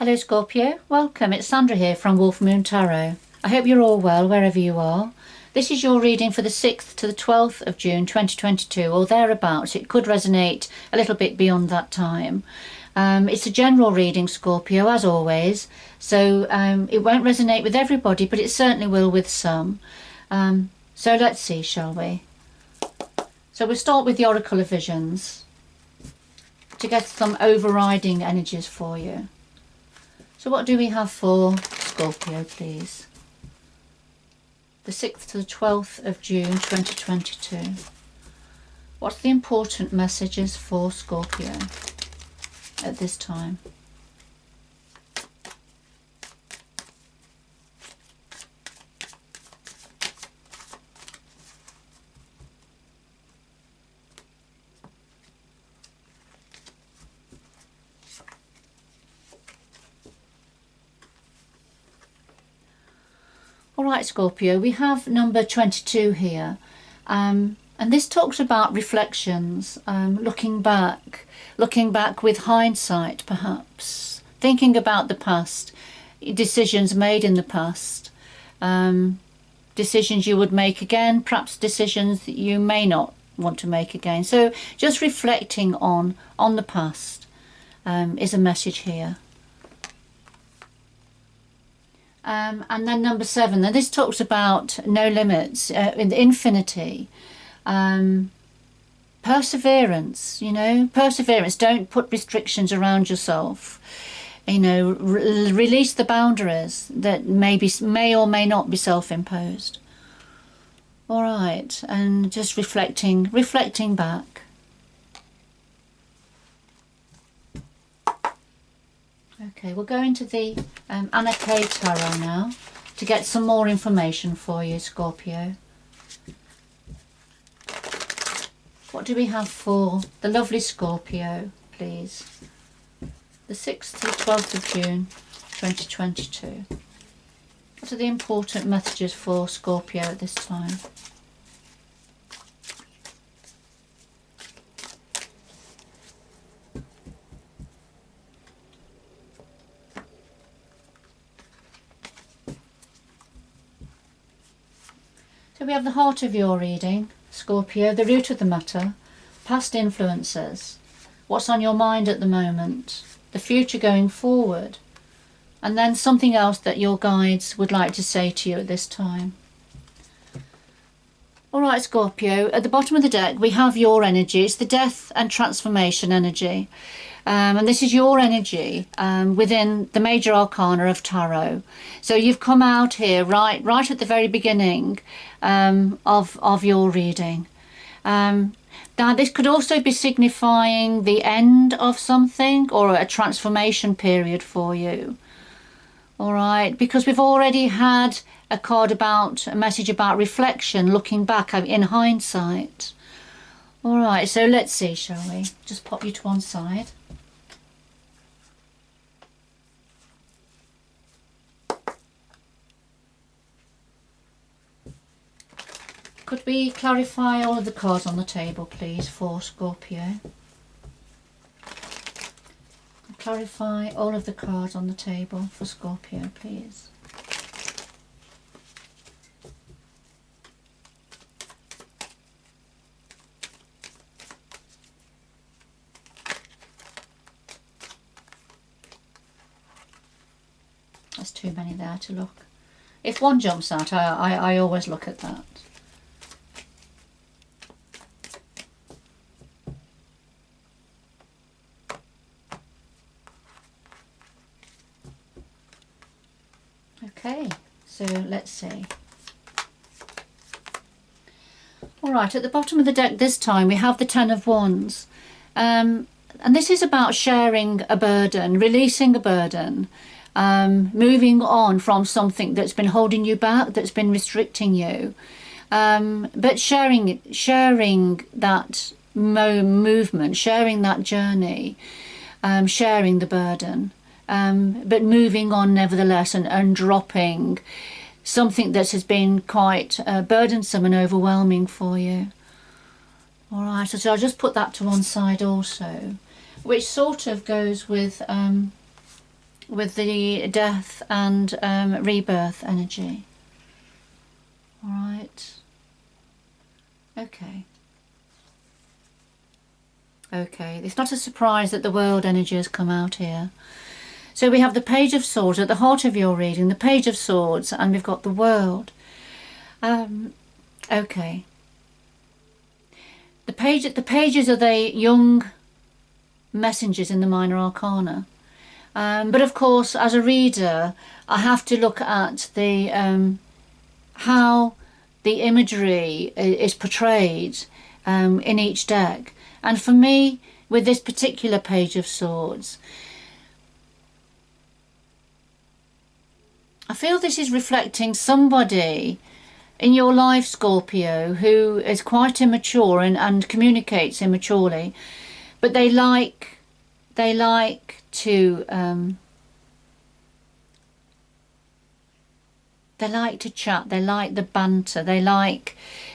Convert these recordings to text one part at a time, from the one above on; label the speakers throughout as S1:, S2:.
S1: Hello Scorpio, welcome. It's Sandra here from Wolf Moon Tarot. I hope you're all well wherever you are. This is your reading for the 6th to the 12th of June 2022 or thereabouts. It could resonate a little bit beyond that time. It's a general reading, Scorpio, as always, so it won't resonate with everybody, but it certainly will with some. So let's see, shall we? So we'll start with the Oracle of Visions to get some overriding energies for you. So what do we have for Scorpio, please? The 6th to the 12th of June 2022. What's the important messages for Scorpio at this time? Alright Scorpio, we have number 22 here, and this talks about reflections, looking back with hindsight perhaps, thinking about the past, decisions made in the past, decisions you would make again, perhaps decisions that you may not want to make again. So just reflecting on the past is a message here. And then number 7, and this talks about no limits, infinity, perseverance, perseverance. Don't put restrictions around yourself, release the boundaries that may or may not be self-imposed. All right, and just reflecting back. Okay, we'll go into the Anarchy Tarot now to get some more information for you, Scorpio. What do we have for the lovely Scorpio, please? The 6th to the 12th of June 2022. What are the important messages for Scorpio at this time? So we have the heart of your reading, Scorpio, the root of the matter, past influences, what's on your mind at the moment, the future going forward, and then something else that your guides would like to say to you at this time. Alright Scorpio, at the bottom of the deck we have your energy. It's the death and transformation energy. And this is your energy within the major arcana of tarot. So you've come out here right at the very beginning of your reading. Now this could also be signifying the end of something or a transformation period for you. All right, because we've already had a card about a message about reflection, looking back in hindsight. All right, so let's see, shall we? Just pop you to one side. Could we clarify all of the cards on the table, please, for Scorpio? Clarify all of the cards on the table for Scorpio, please. There's too many there to look. If one jumps out, I always look at that. Okay, so let's see. Alright, at the bottom of the deck this time we have the Ten of Wands. And this is about sharing a burden, releasing a burden, moving on from something that's been holding you back, that's been restricting you. But sharing that movement, sharing that journey, sharing the burden. But moving on nevertheless and dropping something that has been quite burdensome and overwhelming for you. All right, so I'll just put that to one side also, which sort of goes with with the death and rebirth energy. All right. Okay. Okay. It's not a surprise that the world energy has come out here. So we have the Page of Swords at the heart of your reading, the Page of Swords, and we've got the World. Okay. The pages are the young messengers in the minor arcana. But of course, as a reader, I have to look at the how the imagery is portrayed in each deck. And for me, with this particular Page of Swords, I feel this is reflecting somebody in your life, Scorpio, who is quite immature and communicates immaturely, but they like to chat, they like the banter,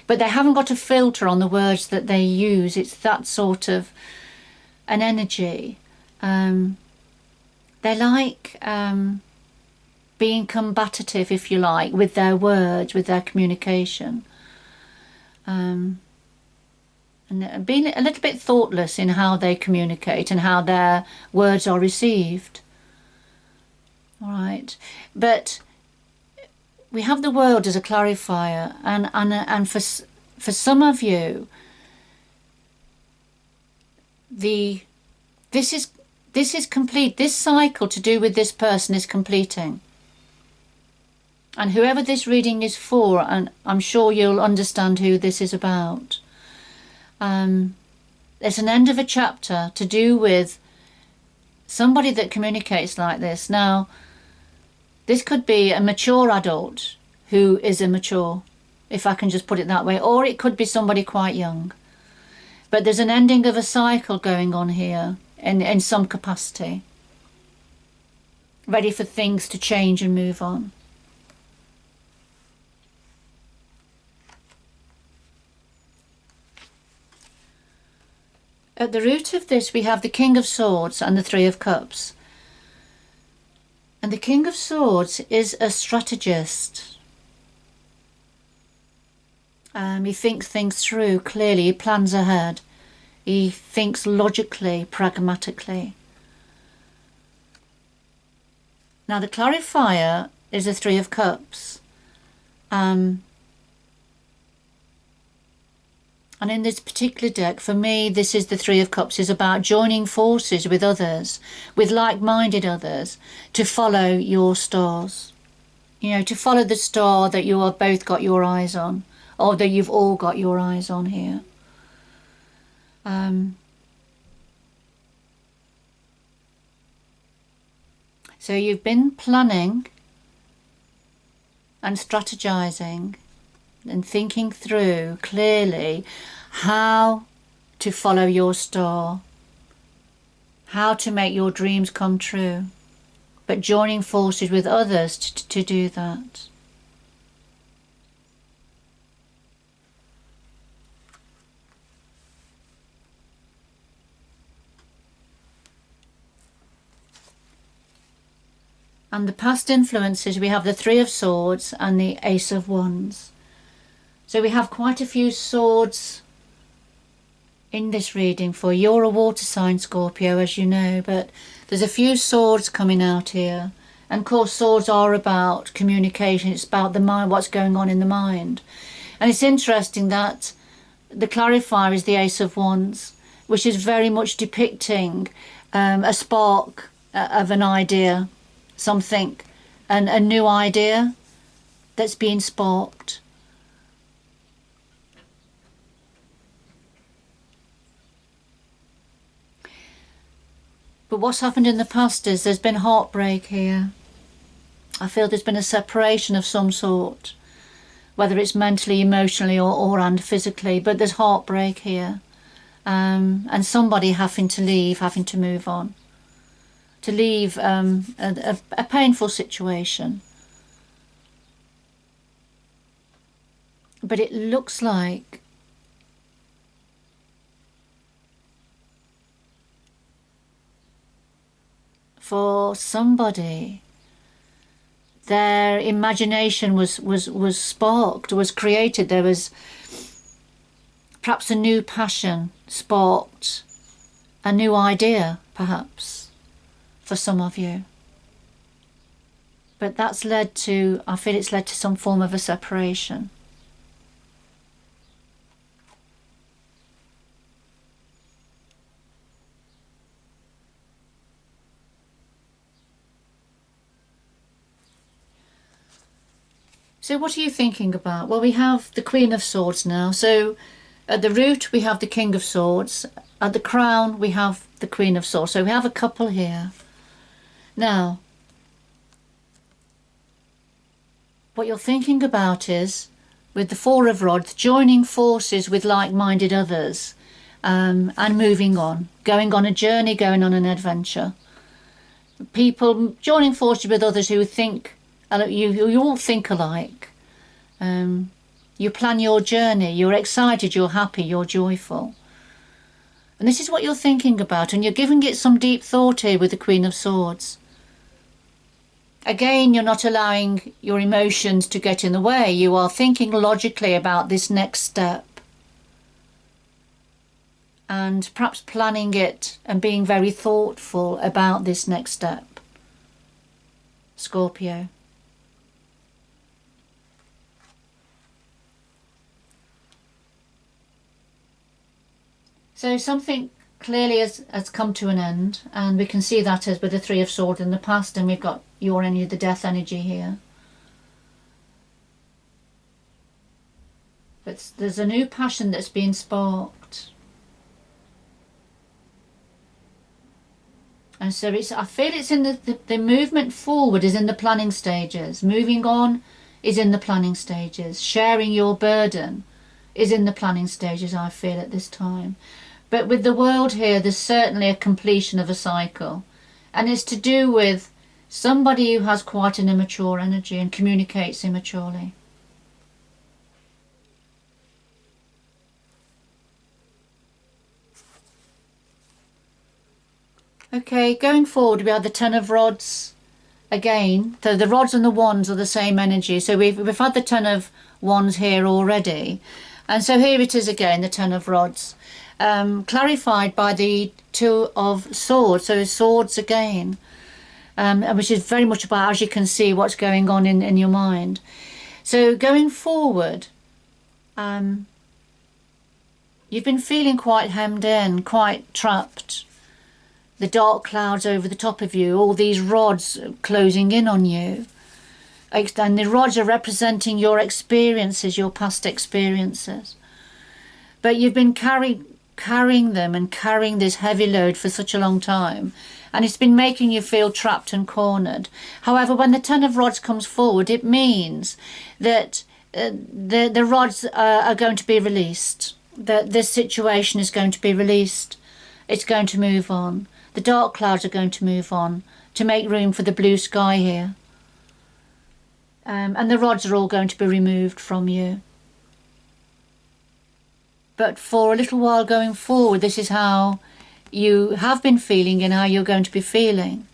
S1: but they haven't got a filter on the words that they use. It's that sort of an energy. They like being combative, if you like, with their words, with their communication. And being a little bit thoughtless in how they communicate and how their words are received. All right. But we have the World as a clarifier, and for some of you, this is complete. This cycle to do with this person is completing. And whoever this reading is for, and I'm sure you'll understand who this is about. It's an end of a chapter to do with somebody that communicates like this. Now, this could be a mature adult who is immature, if I can just put it that way, or it could be somebody quite young. But there's an ending of a cycle going on here in some capacity, ready for things to change and move on. At the root of this, we have the King of Swords and the Three of Cups. And the King of Swords is a strategist. He thinks things through clearly. He plans ahead. He thinks logically, pragmatically. Now the clarifier is the Three of Cups. And in this particular deck, for me, this is the Three of Cups, is about joining forces with others, with like-minded others, to follow your stars. You know, to follow the star that you have both got your eyes on, or that you've all got your eyes on here. So you've been planning and strategizing and thinking through clearly how to follow your star, how to make your dreams come true, but joining forces with others to do that. And the past influences, we have the Three of Swords and the Ace of Wands. So we have quite a few swords in this reading for you. You're a water sign, Scorpio, as you know, but there's a few swords coming out here. And of course, swords are about communication. It's about the mind, what's going on in the mind. And it's interesting that the clarifier is the Ace of Wands, which is very much depicting a spark of an idea, something, a new idea that's being sparked. But what's happened in the past is there's been heartbreak here. I feel there's been a separation of some sort, whether it's mentally, emotionally, and physically, but there's heartbreak here. And somebody having to leave, having to move on, to leave a painful situation. But it looks like for somebody, their imagination was sparked, was created. There was perhaps a new passion sparked, a new idea perhaps for some of you. But that's led to, I feel it's led to some form of a separation. So what are you thinking about? Well, we have the Queen of Swords now. So at the root we have the King of Swords. At the crown we have the Queen of Swords. So we have a couple here. Now, what you're thinking about is, with the Four of Rods, joining forces with like-minded others and moving on, going on a journey, going on an adventure. People joining forces with others who think, you all think alike. You plan your journey, you're excited, you're happy, you're joyful. And this is what you're thinking about, and you're giving it some deep thought here with the Queen of Swords. Again, you're not allowing your emotions to get in the way. You are thinking logically about this next step. And perhaps planning it and being very thoughtful about this next step. Scorpio. So something clearly has come to an end, and we can see that as with the Three of Swords in the past, and we've got your energy, the death energy here. But there's a new passion that's been sparked. And so I feel it's in the movement forward is in the planning stages. Moving on is in the planning stages. Sharing your burden is in the planning stages, I feel, at this time. But with the world here, there's certainly a completion of a cycle. And it's to do with somebody who has quite an immature energy and communicates immaturely. Okay, going forward, we have the Ten of Rods again. So the rods and the wands are the same energy. So we've had the Ten of Wands here already. And so here it is again, the Ten of Rods. Clarified by the Two of Swords, so swords again, which is very much about, as you can see, what's going on in your mind. So going forward, you've been feeling quite hemmed in, quite trapped. The dark clouds over the top of you, all these rods closing in on you. And the rods are representing your experiences, your past experiences. But you've been carrying them and carrying this heavy load for such a long time, and it's been making you feel trapped and cornered. However, when the Ten of Rods comes forward, it means that the rods are going to be released, that this situation is going to be released, it's going to move on. The dark clouds are going to move on to make room for the blue sky here. And the rods are all going to be removed from you. But for a little while going forward, this is how you have been feeling and how you're going to be feeling.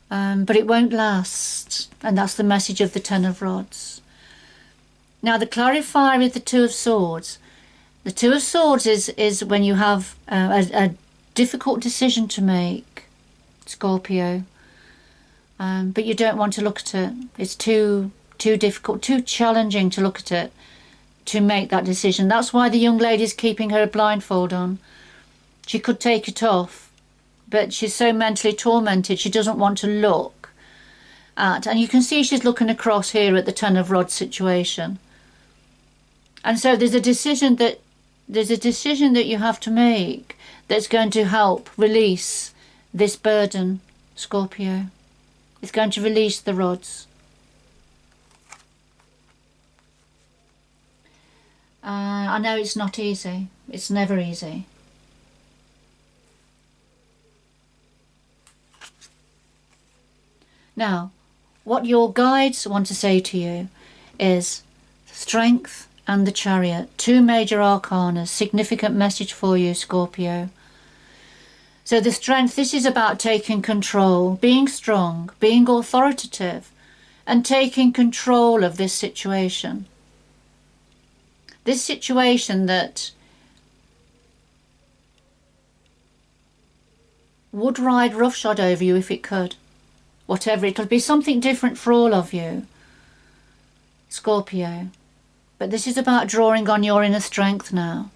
S1: But it won't last. And that's the message of the Ten of Rods. Now the clarifier is the Two of Swords. The Two of Swords is when you have a difficult decision to make, Scorpio. But you don't want to look at it. It's too difficult, too challenging to look at it, to make that decision. That's why the young lady's keeping her blindfold on. She could take it off, but she's so mentally tormented she doesn't want to look at. And you can see she's looking across here at the Ten of Rods situation. And so there's a decision that you have to make that's going to help release this burden, Scorpio. It's going to release the rods. I know it's not easy. It's never easy. Now, what your guides want to say to you is Strength and the Chariot. Two major arcana, significant message for you, Scorpio. So the strength, this is about taking control, being strong, being authoritative, and taking control of this situation. This situation that would ride roughshod over you if it could. Whatever, it'll be something different for all of you, Scorpio. But this is about drawing on your inner strength now.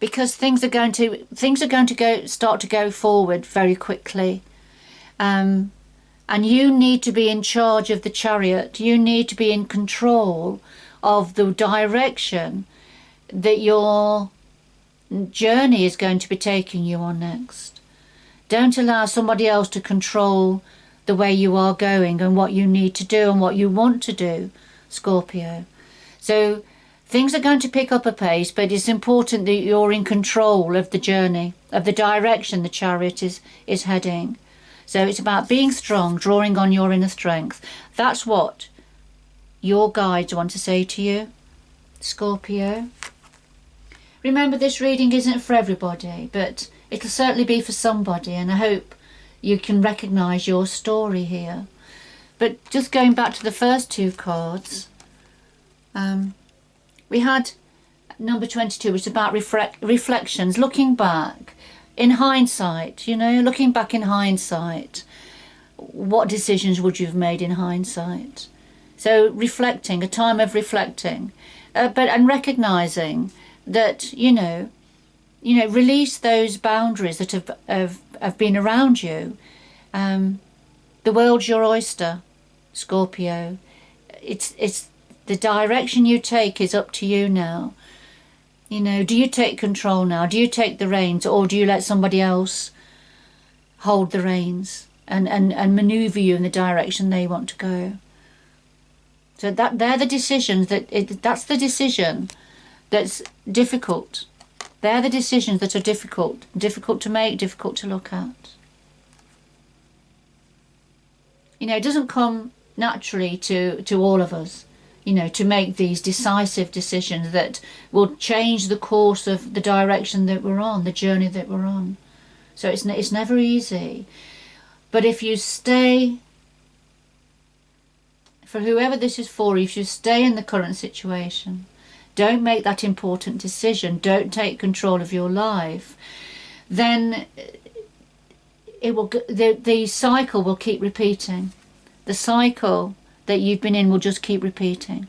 S1: Because things are going to start to go forward very quickly. And you need to be in charge of the chariot. You need to be in control of the direction that your journey is going to be taking you on next. Don't allow somebody else to control the way you are going and what you need to do and what you want to do, Scorpio. So things are going to pick up a pace, but it's important that you're in control of the journey, of the direction the chariot is heading. So it's about being strong, drawing on your inner strength. That's what your guides want to say to you, Scorpio. Remember, this reading isn't for everybody, but it'll certainly be for somebody, and I hope you can recognise your story here. But just going back to the first two cards, we had number 22, which is about reflections, looking back in hindsight, looking back in hindsight. What decisions would you have made in hindsight? So reflecting, a time of reflecting, and recognising that, release those boundaries that have been around you. The world's your oyster, Scorpio. It's the direction you take is up to you now. Do you take control now? Do you take the reins, or do you let somebody else hold the reins and manoeuvre you in the direction they want to go? So they're the decisions that's the decision that's difficult. They're the decisions that are difficult to make, difficult to look at. It doesn't come naturally to all of us, to make these decisive decisions that will change the course of the direction that we're on, the journey that we're on. So it's never easy. But if you stay, for whoever this is for, if you stay in the current situation, don't make that important decision, don't take control of your life, then the cycle will keep repeating. The cycle that you've been in will just keep repeating.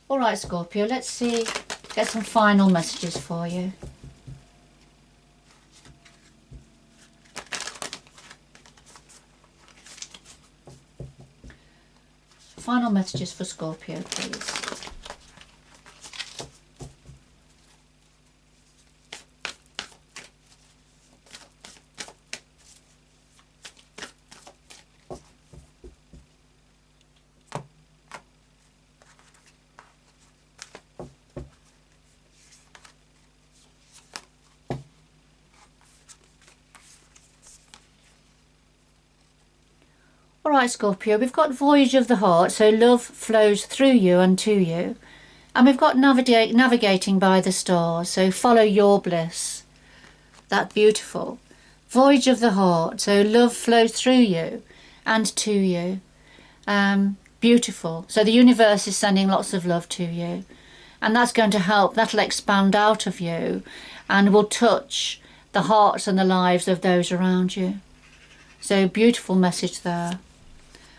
S1: All right, Scorpio, let's get some final messages for you. Final messages for Scorpio, please. Alright, Scorpio, we've got Voyage of the Heart, so love flows through you and to you. And we've got Navigating by the Stars, so follow your bliss. That's beautiful. Voyage of the Heart, so love flows through you and to you. Beautiful. So the universe is sending lots of love to you. And that's going to help, that'll expand out of you and will touch the hearts and the lives of those around you. So beautiful message there.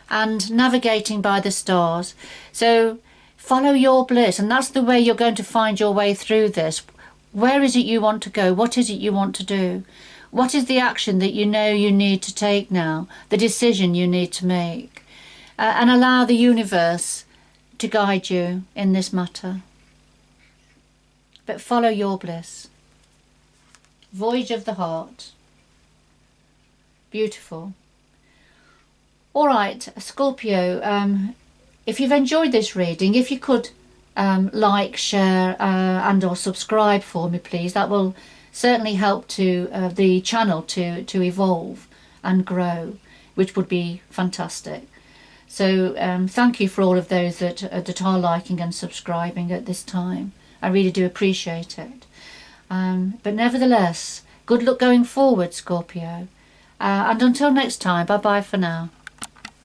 S1: And Navigating by the Stars, so follow your bliss, and that's the way you're going to find your way through this. Where is it you want to go? What is it you want to do? What is the action that you know you need to take now, the decision you need to make? And allow the universe to guide you in this matter. But follow your bliss. Voyage of the Heart. Beautiful. All right, Scorpio, if you've enjoyed this reading, if you could like, share and or subscribe for me, please. That will certainly help to the channel to evolve and grow. which would be fantastic. So thank you for all of those that are liking and subscribing at this time. I really do appreciate it. But nevertheless, good luck going forward, Scorpio. And until next time, bye bye for now.